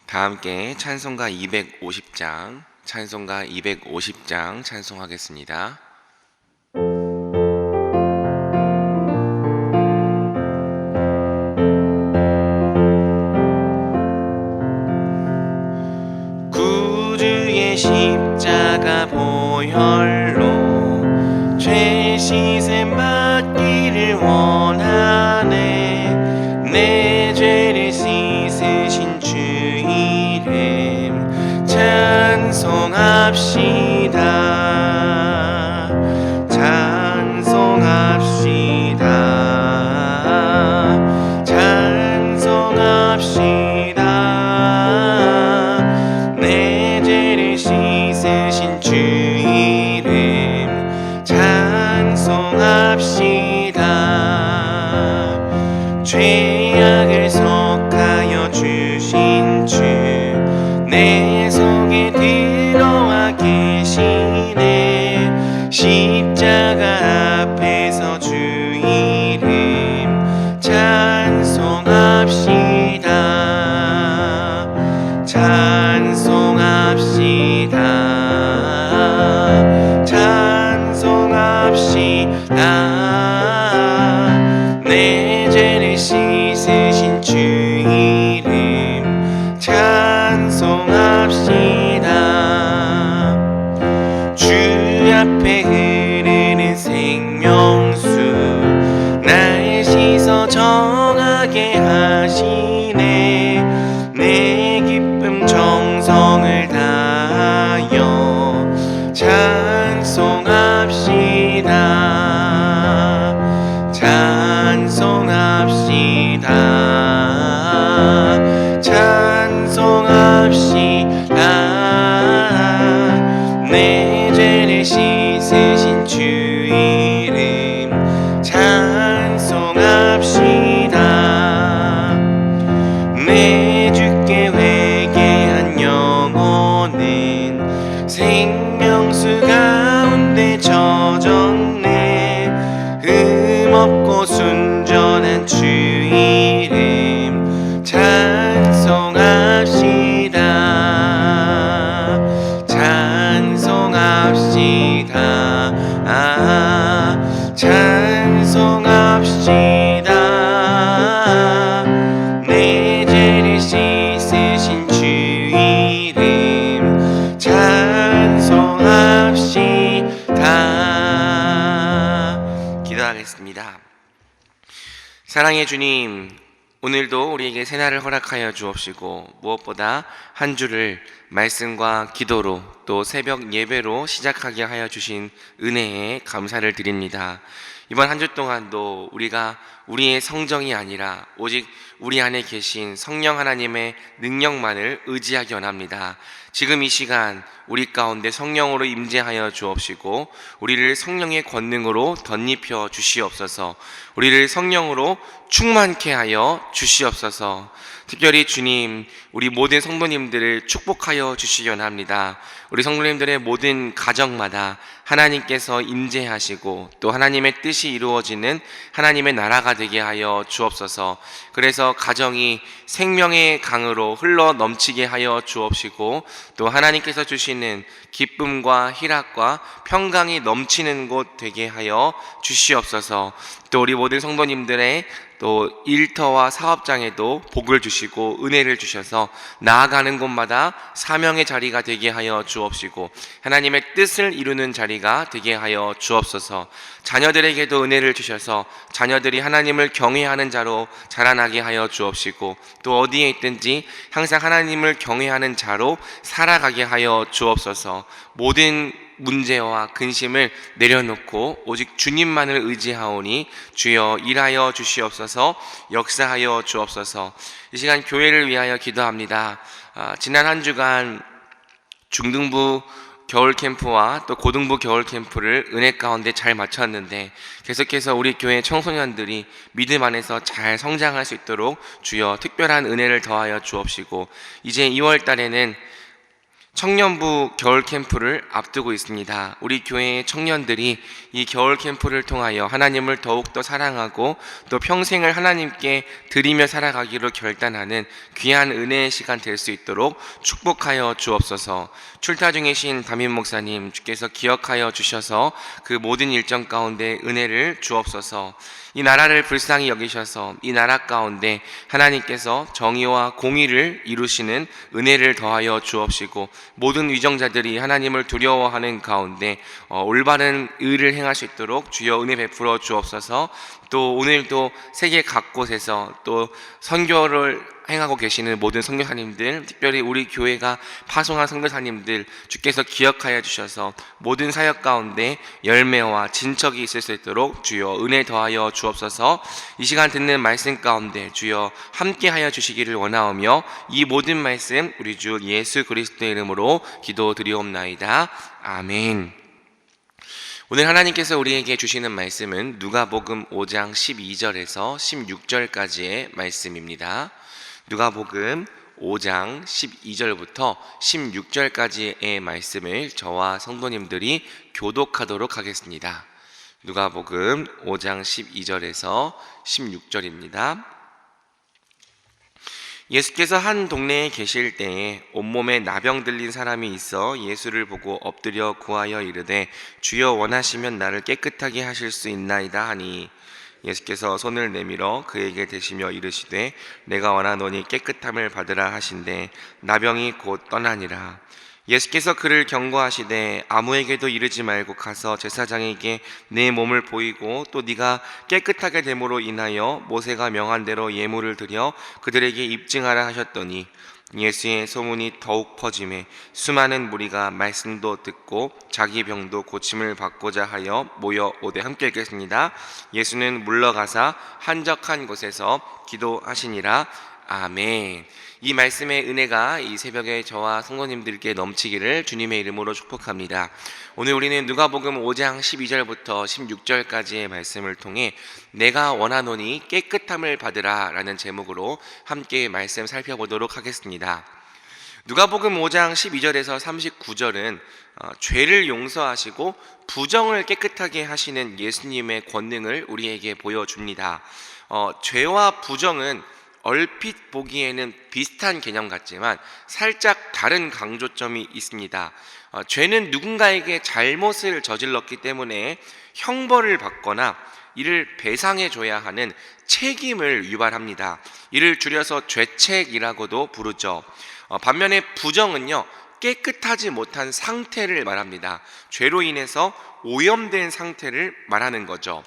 다 함께 찬송가 250장, 찬송가 250장 찬송하겠습니다. 구주의 십자가 보혈로 죄 씻음 받기를 원하네. 내 죄를 씻으신 주 이름 찬송합시다. 찬송합시다. 찬송합시다. 내 죄를 씻으신 주 이름 찬송합시다. 죄악을 속하여 주신 주 내 속에 들어와 계시네. 십자가 앞에서 주 이름 찬송합시다. 찬송합시다. 찬송합시다. 내 죄를 씻으신 주 이름 찬송합시다. 주 앞에 흐르는 생명수 날 씻어 정하게 하시네. 내 기쁨 정성을 다하여 찬송합시다. 찬송합시다. 찬송합시다. 내 죄를 씻으신 주 이름 찬송합시다. 내 주께 회개한 영혼은 생명수 가운데 젖었네. 흠없고 순전한 주 이름 찬송합시다. 찬송합시다. 찬송합시다. 내 죄를 씻으신 주 이름 찬송합시다. 기도하겠습니다. 사랑의 주님, 오늘도 우리에게 새날을 허락하여 주옵시고 무엇보다 한 주를 말씀과 기도로 또 새벽 예배로 시작하게 하여 주신 은혜에 감사를 드립니다. 이번 한 주 동안도 우리가 우리의 성정이 아니라 오직 우리 안에 계신 성령 하나님의 능력만을 의지하기 원합니다. 지금 이 시간 우리 가운데 성령으로 임재하여 주옵시고 우리를 성령의 권능으로 덧입혀 주시옵소서. 우리를 성령으로 충만케 하여 주시옵소서. 특별히 주님, 우리 모든 성도님들을 축복하여 주시기 원합니다. 우리 성도님들의 모든 가정마다 하나님께서 임재하시고 또 하나님의 뜻이 이루어지는 하나님의 나라가 되게 하여 주옵소서. 그래서 가정이 생명의 강으로 흘러 넘치게 하여 주옵시고 또 하나님께서 주시는 기쁨과 희락과 평강이 넘치는 곳 되게 하여 주시옵소서. 또 우리 모든 성도님들의 또 일터와 사업장에도 복을 주시고 은혜를 주셔서 나아가는 곳마다 사명의 자리가 되게 하여 주옵시고 하나님의 뜻을 이루는 자리가 되게 하여 주옵소서. 자녀들에게도 은혜를 주셔서 자녀들이 하나님을 경외하는 자로 자라나게 하여 주옵시고 또 어디에 있든지 항상 하나님을 경외하는 자로 살아가게 하여 주옵소서. 모든 문제와 근심을 내려놓고 오직 주님만을 의지하오니 주여 일하여 주시옵소서. 역사하여 주옵소서. 이 시간 교회를 위하여 기도합니다. 지난 한 주간 중등부 겨울 캠프와 또 고등부 겨울 캠프를 은혜 가운데 잘 마쳤는데 계속해서 우리 교회 청소년들이 믿음 안에서 잘 성장할 수 있도록 주여 특별한 은혜를 더하여 주옵시고 이제 2월 달에는 청년부 겨울 캠프를 앞두고 있습니다. 우리 교회의 청년들이 이 겨울 캠프를 통하여 하나님을 더욱더 사랑하고 또 평생을 하나님께 드리며 살아가기로 결단하는 귀한 은혜의 시간 될 수 있도록 축복하여 주옵소서. 출타 중이신 담임 목사님 주께서 기억하여 주셔서 그 모든 일정 가운데 은혜를 주옵소서. 이 나라를 불쌍히 여기셔서 이 나라 가운데 하나님께서 정의와 공의를 이루시는 은혜를 더하여 주옵시고, 모든 위정자들이 하나님을 두려워하는 가운데 올바른 의를 행할 수 있도록 주여 은혜 베풀어 주옵소서. 또 오늘도 세계 각곳에서 또 선교를 행하고 계시는 모든 선교사님들, 특별히 우리 교회가 파송한 선교사님들 주께서 기억하여 주셔서 모든 사역 가운데 열매와 진척이 있을 수 있도록 주여 은혜 더하여 주옵소서. 이 시간 듣는 말씀 가운데 주여 함께하여 주시기를 원하오며 이 모든 말씀 우리 주 예수 그리스도의 이름으로 기도드리옵나이다. 아멘. 오늘 하나님께서 우리에게 주시는 말씀은 누가복음 5장 12절에서 16절까지의 말씀입니다. 누가복음 5장 12절부터 16절까지의 말씀을 저와 성도님들이 교독하도록 하겠습니다. 누가복음 5장 12절에서 16절입니다. 예수께서 한 동네에 계실 때에 온몸에 나병 들린 사람이 있어 예수를 보고 엎드려 구하여 이르되 주여 원하시면 나를 깨끗하게 하실 수 있나이다 하니, 예수께서 손을 내밀어 그에게 대시며 이르시되 내가 원하노니 깨끗함을 받으라 하신대 나병이 곧 떠나니라. 예수께서 그를 경고하시되 아무에게도 이르지 말고 가서 제사장에게 내 몸을 보이고 또 네가 깨끗하게 됨으로 인하여 모세가 명한 대로 예물을 드려 그들에게 입증하라 하셨더니, 예수의 소문이 더욱 퍼짐에 수많은 무리가 말씀도 듣고 자기 병도 고침을 받고자 하여 모여 오되, 함께 읽겠습니다. 예수는 물러가사 한적한 곳에서 기도하시니라. 아멘. 이 말씀의 은혜가 이 새벽에 저와 성도님들께 넘치기를 주님의 이름으로 축복합니다. 오늘 우리는 누가복음 5장 12절부터 16절까지의 말씀을 통해 내가 원하노니 깨끗함을 받으라 라는 제목으로 함께 말씀 살펴보도록 하겠습니다. 누가복음 5장 12절에서 39절은 죄를 용서하시고 부정을 깨끗하게 하시는 예수님의 권능을 우리에게 보여줍니다. 죄와 부정은 얼핏 보기에는 비슷한 개념 같지만 살짝 다른 강조점이 있습니다. 죄는 누군가에게 잘못을 저질렀기 때문에 형벌을 받거나 이를 배상해 줘야 하는 책임을 유발합니다. 이를 줄여서 죄책이라고도 부르죠. 반면에 부정은요, 깨끗하지 못한 상태를 말합니다. 죄로 인해서 오염된 상태를 말하는 거죠.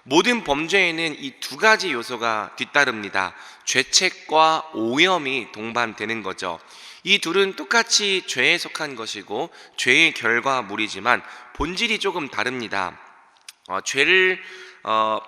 모든 범죄에는 이 두 가지 요소가 뒤따릅니다. 죄책과 오염이 동반되는 거죠. 이 둘은 똑같이 죄에 속한 것이고 죄의 결과물이지만 본질이 조금 다릅니다. 죄를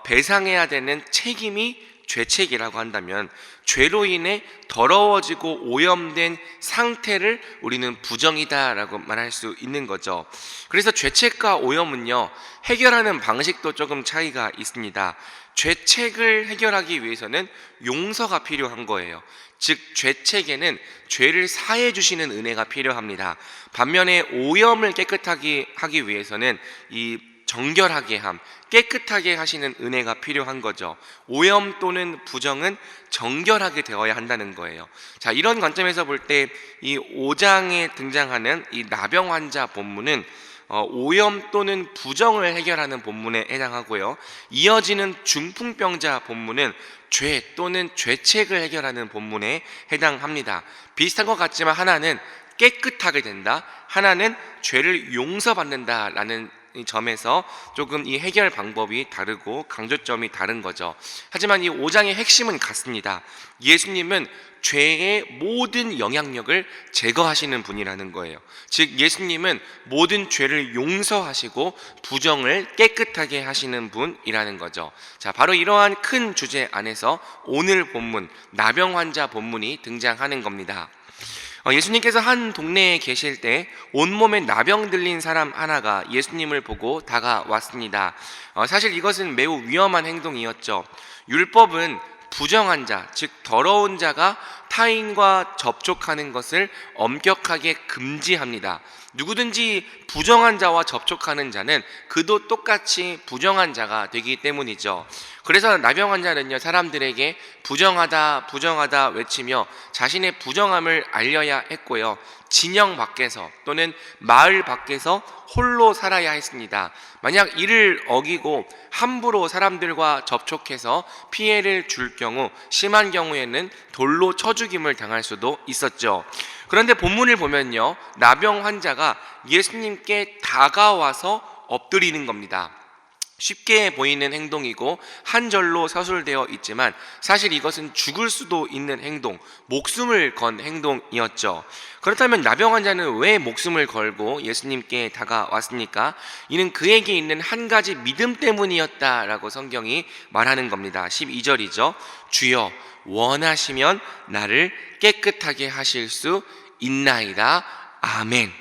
배상해야 되는 책임이 죄책이라고 한다면, 죄로 인해 더러워지고 오염된 상태를 우리는 부정이다라고 말할 수 있는 거죠. 그래서 죄책과 오염은요, 해결하는 방식도 조금 차이가 있습니다. 죄책을 해결하기 위해서는 용서가 필요한 거예요. 즉 죄책에는 죄를 사해 주시는 은혜가 필요합니다. 반면에 오염을 깨끗하게 하기 위해서는 이 정결하게 함, 깨끗하게 하시는 은혜가 필요한 거죠. 오염 또는 부정은 정결하게 되어야 한다는 거예요. 자, 이런 관점에서 볼 때 이 5장에 등장하는 이 나병 환자 본문은 오염 또는 부정을 해결하는 본문에 해당하고요. 이어지는 중풍병자 본문은 죄 또는 죄책을 해결하는 본문에 해당합니다. 비슷한 것 같지만 하나는 깨끗하게 된다, 하나는 죄를 용서받는다라는 이 점에서 조금 이 해결 방법이 다르고 강조점이 다른 거죠. 하지만 이 5장의 핵심은 같습니다. 예수님은 죄의 모든 영향력을 제거하시는 분이라는 거예요. 즉 예수님은 모든 죄를 용서하시고 부정을 깨끗하게 하시는 분이라는 거죠. 자, 바로 이러한 큰 주제 안에서 오늘 본문, 나병 환자 본문이 등장하는 겁니다. 예수님께서 한 동네에 계실 때 온몸에 나병 들린 사람 하나가 예수님을 보고 다가왔습니다. 사실 이것은 매우 위험한 행동이었죠. 율법은 부정한 자, 즉 더러운 자가 타인과 접촉하는 것을 엄격하게 금지합니다. 누구든지 부정한 자와 접촉하는 자는 그도 똑같이 부정한 자가 되기 때문이죠. 그래서 나병 환자는요, 사람들에게 부정하다 부정하다 외치며 자신의 부정함을 알려야 했고요, 진영 밖에서 또는 마을 밖에서 홀로 살아야 했습니다. 만약 이를 어기고 함부로 사람들과 접촉해서 피해를 줄 경우, 심한 경우에는 돌로 쳐 죽임을 당할 수도 있었죠. 그런데 본문을 보면요, 나병 환자가 예수님께 다가와서 엎드리는 겁니다. 쉽게 보이는 행동이고 한 절로 서술되어 있지만 사실 이것은 죽을 수도 있는 행동, 목숨을 건 행동이었죠. 그렇다면 나병 환자는 왜 목숨을 걸고 예수님께 다가왔습니까? 이는 그에게 있는 한 가지 믿음 때문이었다라고 성경이 말하는 겁니다. 12절이죠. 주여 원하시면 나를 깨끗하게 하실 수 있나이다. 아멘.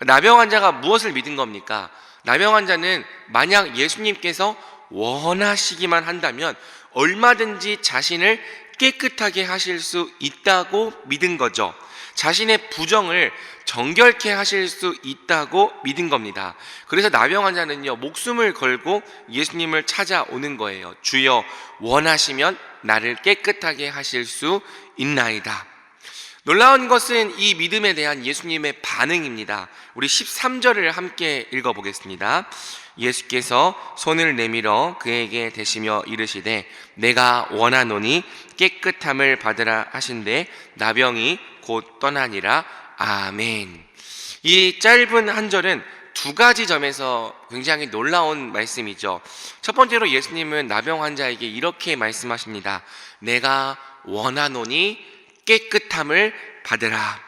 나병 환자가 무엇을 믿은 겁니까? 나병 환자는 만약 예수님께서 원하시기만 한다면 얼마든지 자신을 깨끗하게 하실 수 있다고 믿은 거죠. 자신의 부정을 정결케 하실 수 있다고 믿은 겁니다. 그래서 나병 환자는요, 목숨을 걸고 예수님을 찾아오는 거예요. 주여 원하시면 나를 깨끗하게 하실 수 있나이다. 놀라운 것은 이 믿음에 대한 예수님의 반응입니다. 우리 13절을 함께 읽어보겠습니다. 예수께서 손을 내밀어 그에게 대시며 이르시되 내가 원하노니 깨끗함을 받으라 하신대 나병이 곧 떠나니라. 아멘. 이 짧은 한 절은 두 가지 점에서 굉장히 놀라운 말씀이죠. 첫 번째로 예수님은 나병 환자에게 이렇게 말씀하십니다. 내가 원하노니 깨끗함을 받으라.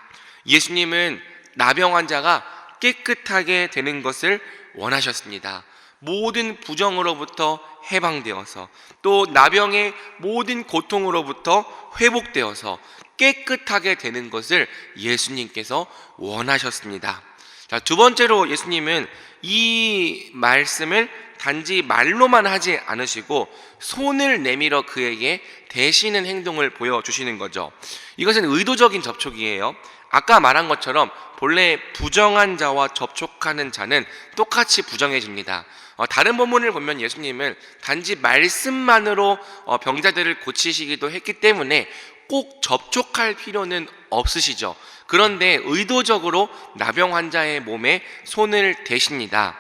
예수님은 나병 환자가 깨끗하게 되는 것을 원하셨습니다. 모든 부정으로부터 해방되어서 또 나병의 모든 고통으로부터 회복되어서 깨끗하게 되는 것을 예수님께서 원하셨습니다. 자, 두 번째로 예수님은 이 말씀을 단지 말로만 하지 않으시고 손을 내밀어 그에게 대시는 행동을 보여주시는 거죠. 이것은 의도적인 접촉이에요. 아까 말한 것처럼 본래 부정한 자와 접촉하는 자는 똑같이 부정해집니다. 다른 본문을 보면 예수님은 단지 말씀만으로 병자들을 고치시기도 했기 때문에 꼭 접촉할 필요는 없으시죠. 그런데 의도적으로 나병 환자의 몸에 손을 대십니다.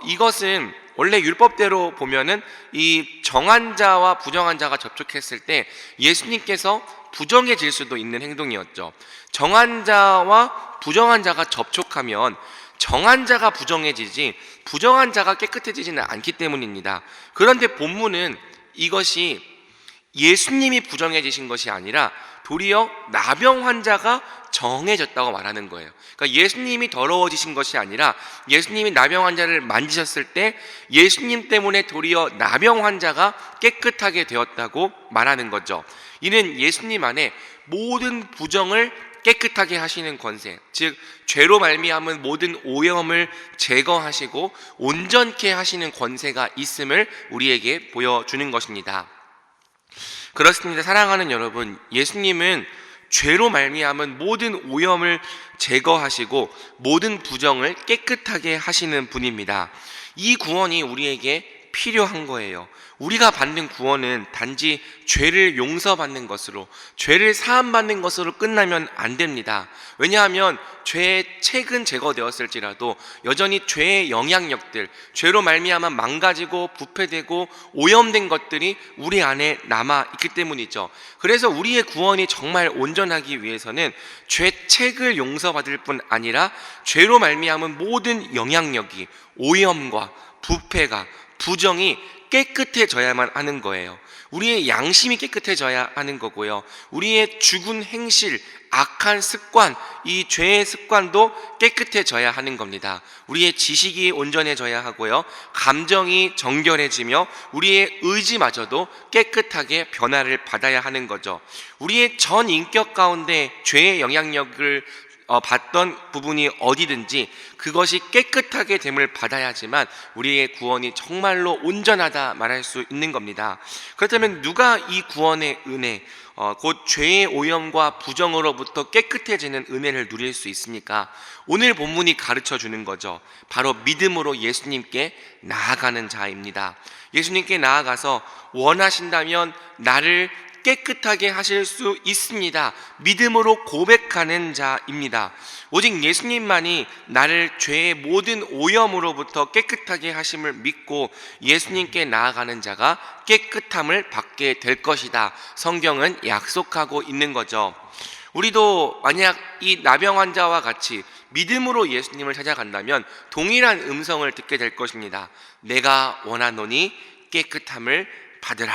이것은 원래 율법대로 보면은 이 정한 자와 부정한 자가 접촉했을 때 예수님께서 부정해질 수도 있는 행동이었죠. 정한 자와 부정한 자가 접촉하면 정한 자가 부정해지지 부정한 자가 깨끗해지지는 않기 때문입니다. 그런데 본문은 이것이 예수님이 부정해지신 것이 아니라 도리어 나병 환자가 정해졌다고 말하는 거예요. 그러니까 예수님이 더러워지신 것이 아니라 예수님이 나병 환자를 만지셨을 때 예수님 때문에 도리어 나병 환자가 깨끗하게 되었다고 말하는 거죠. 이는 예수님 안에 모든 부정을 깨끗하게 하시는 권세, 즉 죄로 말미암은 모든 오염을 제거하시고 온전케 하시는 권세가 있음을 우리에게 보여주는 것입니다. 그렇습니다. 사랑하는 여러분, 예수님은 죄로 말미암은 모든 오염을 제거하시고 모든 부정을 깨끗하게 하시는 분입니다. 이 구원이 우리에게 필요한 거예요. 우리가 받는 구원은 단지 죄를 용서받는 것으로, 죄를 사함받는 것으로 끝나면 안 됩니다. 왜냐하면 죄의 책은 제거되었을지라도 여전히 죄의 영향력들, 죄로 말미암아 망가지고 부패되고 오염된 것들이 우리 안에 남아있기 때문이죠. 그래서 우리의 구원이 정말 온전하기 위해서는 죄 책을 용서받을 뿐 아니라 죄로 말미암은 모든 영향력이, 오염과 부패가, 부정이 깨끗해져야만 하는 거예요. 우리의 양심이 깨끗해져야 하는 거고요. 우리의 죽은 행실, 악한 습관, 이 죄의 습관도 깨끗해져야 하는 겁니다. 우리의 지식이 온전해져야 하고요. 감정이 정결해지며 우리의 의지마저도 깨끗하게 변화를 받아야 하는 거죠. 우리의 전 인격 가운데 죄의 영향력을 봤던 부분이 어디든지 그것이 깨끗하게 됨을 받아야지만 우리의 구원이 정말로 온전하다 말할 수 있는 겁니다. 그렇다면 누가 이 구원의 은혜, 곧 죄의 오염과 부정으로부터 깨끗해지는 은혜를 누릴 수 있습니까? 오늘 본문이 가르쳐 주는 거죠. 바로 믿음으로 예수님께 나아가는 자입니다. 예수님께 나아가서 원하신다면 나를 깨끗하게 하실 수 있습니다. 믿음으로 고백하는 자입니다. 오직 예수님만이 나를 죄의 모든 오염으로부터 깨끗하게 하심을 믿고 예수님께 나아가는 자가 깨끗함을 받게 될 것이다. 성경은 약속하고 있는 거죠. 우리도 만약 이 나병 환자와 같이 믿음으로 예수님을 찾아간다면 동일한 음성을 듣게 될 것입니다. 내가 원하노니 깨끗함을 받으라.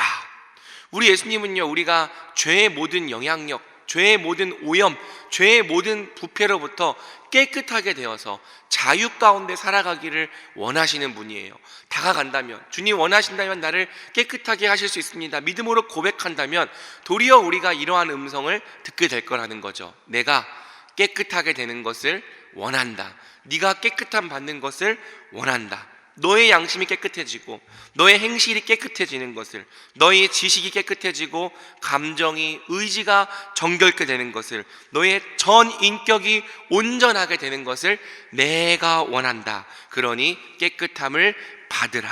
우리 예수님은요, 우리가 죄의 모든 영향력, 죄의 모든 오염, 죄의 모든 부패로부터 깨끗하게 되어서 자유 가운데 살아가기를 원하시는 분이에요. 다가간다면, 주님 원하신다면 나를 깨끗하게 하실 수 있습니다. 믿음으로 고백한다면 도리어 우리가 이러한 음성을 듣게 될 거라는 거죠. 내가 깨끗하게 되는 것을 원한다. 네가 깨끗함 받는 것을 원한다. 너의 양심이 깨끗해지고 너의 행실이 깨끗해지는 것을, 너의 지식이 깨끗해지고 감정이, 의지가 정결케 되는 것을, 너의 전 인격이 온전하게 되는 것을 내가 원한다. 그러니 깨끗함을 받으라.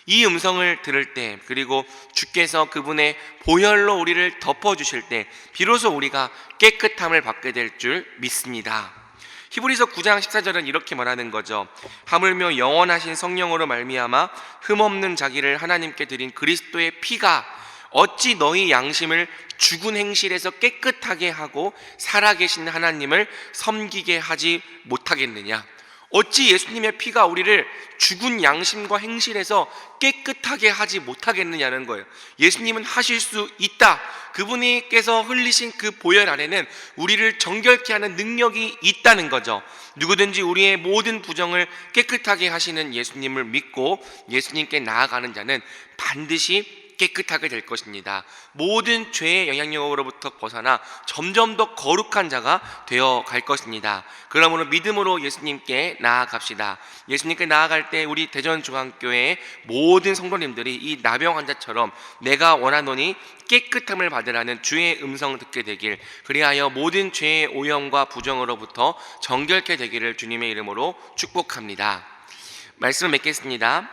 이 음성을 들을 때, 그리고 주께서 그분의 보혈로 우리를 덮어주실 때 비로소 우리가 깨끗함을 받게 될 줄 믿습니다. 히브리서 9장 14절은 이렇게 말하는 거죠. 하물며 영원하신 성령으로 말미암아 흠없는 자기를 하나님께 드린 그리스도의 피가 어찌 너희 양심을 죽은 행실에서 깨끗하게 하고 살아계신 하나님을 섬기게 하지 못하겠느냐. 어찌 예수님의 피가 우리를 죽은 양심과 행실에서 깨끗하게 하지 못하겠느냐는 거예요. 예수님은 하실 수 있다. 그분께서 흘리신 그 보혈 안에는 우리를 정결케 하는 능력이 있다는 거죠. 누구든지 우리의 모든 부정을 깨끗하게 하시는 예수님을 믿고 예수님께 나아가는 자는 반드시 깨끗하게 될 것입니다. 모든 죄의 영향력으로부터 벗어나 점점 더 거룩한 자가 되어 갈 것입니다. 그러므로 믿음으로 예수님께 나아갑시다. 예수님께 나아갈 때 우리 대전중앙교회의 모든 성도님들이 이 나병 환자처럼 내가 원하노니 깨끗함을 받으라는 주의 음성 듣게 되길, 그리하여 모든 죄의 오염과 부정으로부터 정결케 되기를 주님의 이름으로 축복합니다. 말씀을 맺겠습니다.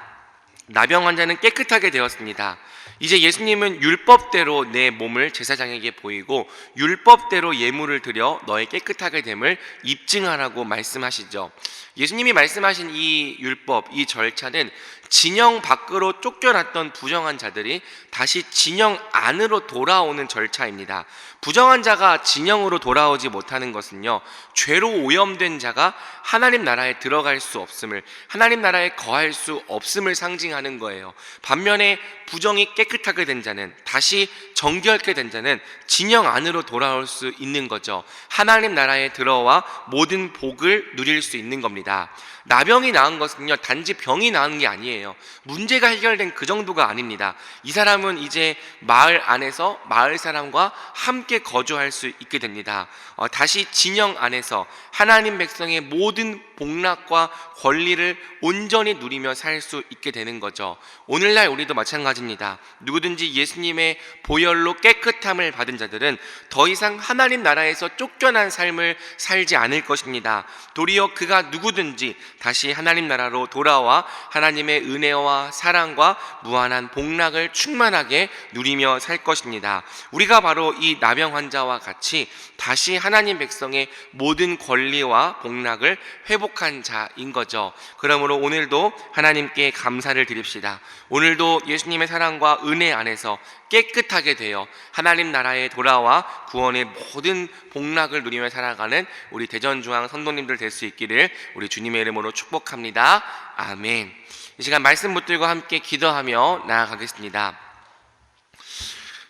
나병 환자는 깨끗하게 되었습니다. 이제 예수님은 율법대로 내 몸을 제사장에게 보이고 율법대로 예물을 드려 너의 깨끗하게 됨을 입증하라고 말씀하시죠. 예수님이 말씀하신 이 율법, 이 절차는 진영 밖으로 쫓겨났던 부정한 자들이 다시 진영 안으로 돌아오는 절차입니다. 부정한 자가 진영으로 돌아오지 못하는 것은요, 죄로 오염된 자가 하나님 나라에 들어갈 수 없음을, 하나님 나라에 거할 수 없음을 상징하는 거예요. 반면에 부정이 깨끗하게 된 자는, 다시 정결케 된 자는 진영 안으로 돌아올 수 있는 거죠. 하나님 나라에 들어와 모든 복을 누릴 수 있는 겁니다. 나병이 나은 것은요, 단지 병이 나은 게 아니에요. 문제가 해결된 그 정도가 아닙니다. 이 사람은 이제 마을 안에서 마을 사람과 함께 거주할 수 있게 됩니다. 다시 진영 안에서 하나님 백성의 모든 복락과 권리를 온전히 누리며 살 수 있게 되는 거죠. 오늘날 우리도 마찬가지입니다. 누구든지 예수님의 보혈로 깨끗함을 받은 자들은 더 이상 하나님 나라에서 쫓겨난 삶을 살지 않을 것입니다. 도리어 그가 누구든지 다시 하나님 나라로 돌아와 하나님의 은혜와 사랑과 무한한 복락을 충만하게 누리며 살 것입니다. 우리가 바로 이 나병 환자와 같이 다시 하나님 백성의 모든 권리와 복락을 회복한 자인 거죠. 그러므로 오늘도 하나님께 감사를 드립시다. 오늘도 예수님의 사랑과 은혜 안에서 깨끗하게 되어 하나님 나라에 돌아와 구원의 모든 복락을 누리며 살아가는 우리 대전중앙 성도님들 될 수 있기를 우리 주님의 이름으로 축복합니다. 아멘. 이 시간 말씀 붙들고 함께 기도하며 나아가겠습니다.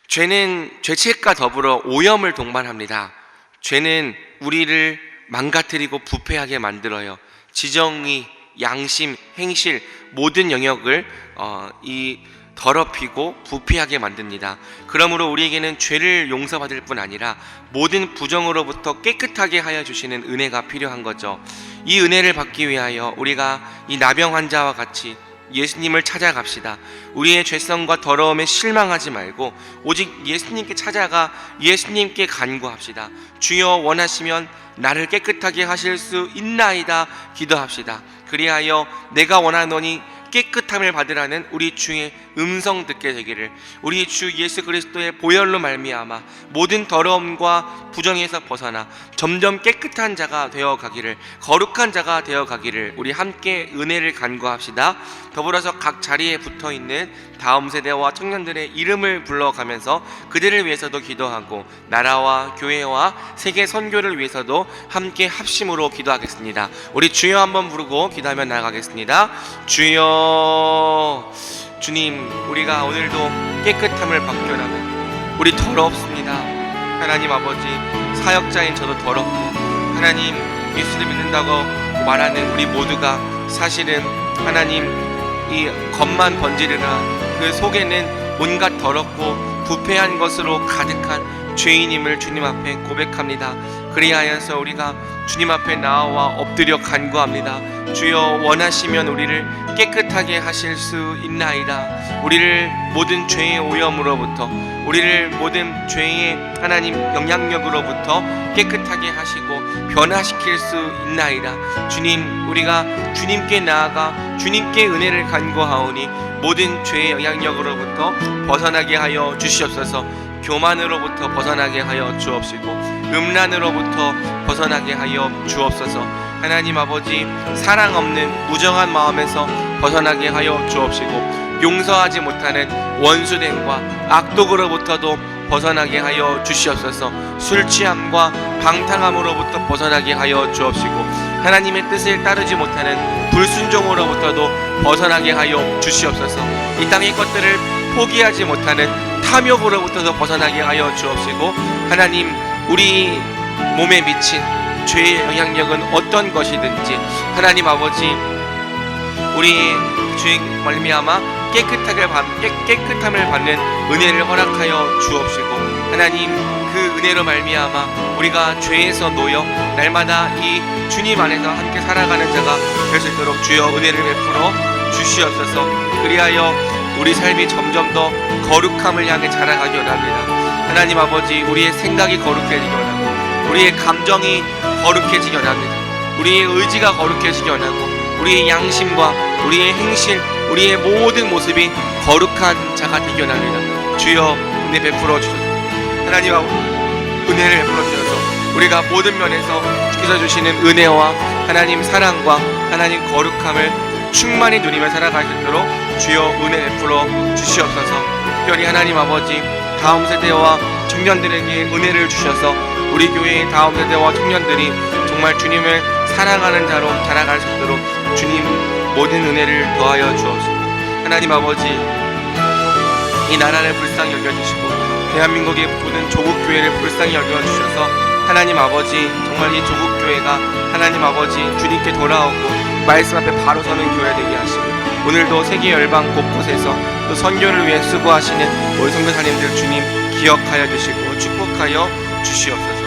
죄는 죄책과 더불어 오염을 동반합니다. 죄는 우리를 망가뜨리고 부패하게 만들어요. 지정의, 양심, 행실 모든 영역을 이 더럽히고 부패하게 만듭니다. 그러므로 우리에게는 죄를 용서받을 뿐 아니라 모든 부정으로부터 깨끗하게 하여 주시는 은혜가 필요한 거죠. 이 은혜를 받기 위하여 우리가 이 나병 환자와 같이 예수님을 찾아갑시다. 우리의 죄성과 더러움에 실망하지 말고 오직 예수님께 찾아가 예수님께 간구합시다. 주여 원하시면 나를 깨끗하게 하실 수 있나이다 기도합시다. 그리하여 내가 원하노니 깨끗함을 받으라는 우리 주의 음성 듣게 되기를, 우리 주 예수 그리스도의 보혈로 말미암아 모든 더러움과 부정에서 벗어나 점점 깨끗한 자가 되어 가기를, 거룩한 자가 되어 가기를 우리 함께 은혜를 간구합시다. 더불어서 각 자리에 붙어 있는 다음 세대와 청년들의 이름을 불러가면서 그들을 위해서도 기도하고 나라와 교회와 세계 선교를 위해서도 함께 합심으로 기도하겠습니다. 우리 주여 한번 부르고 기도하며 나아가겠습니다. 주여, 주님, 우리가 오늘도 깨끗함을 받겨라면 우리 더럽습니다. 하나님 아버지, 사역자인 저도 더럽고 하나님 예수를 믿는다고 말하는 우리 모두가 사실은 하나님 이 겉만 번지르라 그 속에는 온갖 더럽고 부패한 것으로 가득한 죄인임을 주님 앞에 고백합니다. 그리하여서 우리가 주님 앞에 나와 엎드려 간구합니다. 주여 원하시면 우리를 깨끗하게 하실 수 있나이다. 우리를 모든 죄의 오염으로부터, 우리를 모든 죄의 하나님 영향력으로부터 깨끗하게 하시고 변화시킬 수 있나이다. 주님, 우리가 주님께 나아가 주님께 은혜를 간구하오니 모든 죄의 영향력으로부터 벗어나게 하여 주시옵소서. 교만으로부터 벗어나게 하여 주옵시고 음란으로부터 벗어나게 하여 주옵소서. 하나님 아버지, 사랑 없는 무정한 마음에서 벗어나게 하여 주옵시고 용서하지 못하는 원수됨과 악독으로부터도 벗어나게 하여 주시옵소서. 술 취함과 방탕함으로부터 벗어나게 하여 주옵시고 하나님의 뜻을 따르지 못하는 불순종으로부터도 벗어나게 하여 주시옵소서. 이 땅의 것들을 포기하지 못하는 탐욕으로부터도 벗어나게 하여 주옵시고 하나님, 우리 몸에 미친 죄의 영향력은 어떤 것이든지 하나님 아버지, 우리 주의 말미암아 깨끗함을 받는 은혜를 허락하여 주옵시고 하나님, 그 은혜로 말미암아 우리가 죄에서 놓여 날마다 이 주님 안에서 함께 살아가는 자가 될 수 있도록 주여 은혜를 베풀어 주시옵소서. 그리하여 우리 삶이 점점 더 거룩함을 향해 자라가기 원합니다. 하나님 아버지, 우리의 생각이 거룩해지기 원하고 우리의 감정이 거룩해지기 원합니다. 우리의 의지가 거룩해지기 원하고 우리의 양심과 우리의 행실, 우리의 모든 모습이 거룩한 자가 되기 원합니다. 주여 은혜 베풀어 주소서. 하나님 아버지, 은혜를 베풀어 주셔서 우리가 모든 면에서 주께서 주시는 은혜와 하나님 사랑과 하나님 거룩함을 충만히 누리며 살아갈 수 있도록 주여 은혜 베풀어 주시옵소서. 특별히 하나님 아버지, 다음 세대와 청년들에게 은혜를 주셔서 우리 교회의 다음 세대와 청년들이 정말 주님을 사랑하는 자로 자라갈 수 있도록 주님 모든 은혜를 더하여 주옵소서. 하나님 아버지, 이 나라를 불쌍히 여겨주시고 대한민국의 모든 조국교회를 불쌍히 여겨주셔서 하나님 아버지, 정말 이 조국교회가 하나님 아버지 주님께 돌아오고 말씀 앞에 바로 서는 교회 되게 하시고 오늘도 세계 열방 곳곳에서 또 선교를 위해 수고하시는 우리 선교사님들 주님 기억하여 주시고 축복하여 주시옵소서.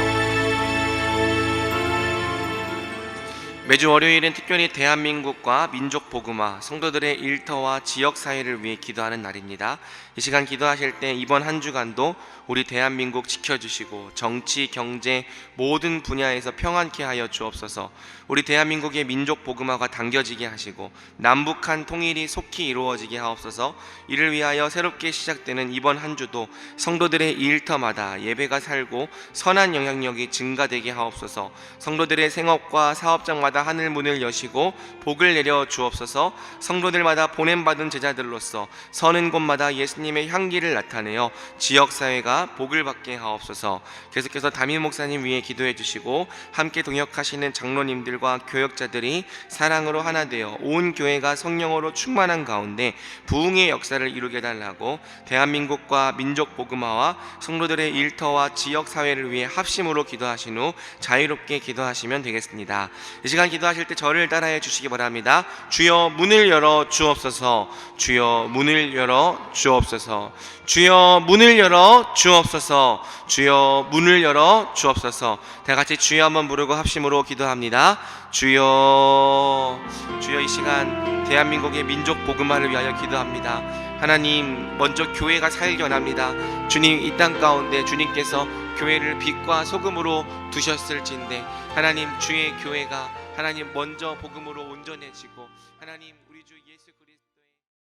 매주 월요일은 특별히 대한민국과 민족 복음화, 성도들의 일터와 지역 사회를 위해 기도하는 날입니다. 이 시간 기도하실 때 이번 한 주간도 우리 대한민국 지켜주시고 정치, 경제 모든 분야에서 평안케 하여 주옵소서. 우리 대한민국의 민족 복음화가 당겨지게 하시고 남북한 통일이 속히 이루어지게 하옵소서. 이를 위하여 새롭게 시작되는 이번 한 주도 성도들의 일터마다 예배가 살고 선한 영향력이 증가되게 하옵소서. 성도들의 생업과 사업장마다 하늘 문을 여시고 복을 내려 주옵소서. 성도들마다 보냄받은 제자들로서 서는 곳마다 예수님의 향기를 나타내어 지역사회가 복을 받게 하옵소서. 계속해서 담임 목사님 위해 기도해 주시고 함께 동역하시는 장로님들과 교역자들이 사랑으로 하나 되어 온 교회가 성령으로 충만한 가운데 부흥의 역사를 이루게 달라고 대한민국과 민족 복음화와 성도들의 일터와 지역사회를 위해 합심으로 기도하신 후 자유롭게 기도하시면 되겠습니다. 이 시간 기도하실 때 저를 따라해 주시기 바랍니다. 주여 문을 열어 주옵소서. 주여 문을 열어 주옵소서. 주여 문을 열어 주옵소서. 주여 문을 열어 주옵소서. 다 같이 주여 한번 부르고 합심으로 기도합니다. 주여. 주여, 이 시간 대한민국의 민족 복음화를 위하여 기도합니다. 하나님, 먼저 교회가 살기 원합니다. 주님, 이 땅 가운데 주님께서 교회를 빛과 소금으로 두셨을진데 하나님, 주의 교회가 하나님 먼저 복음으로 온전해지고 하나님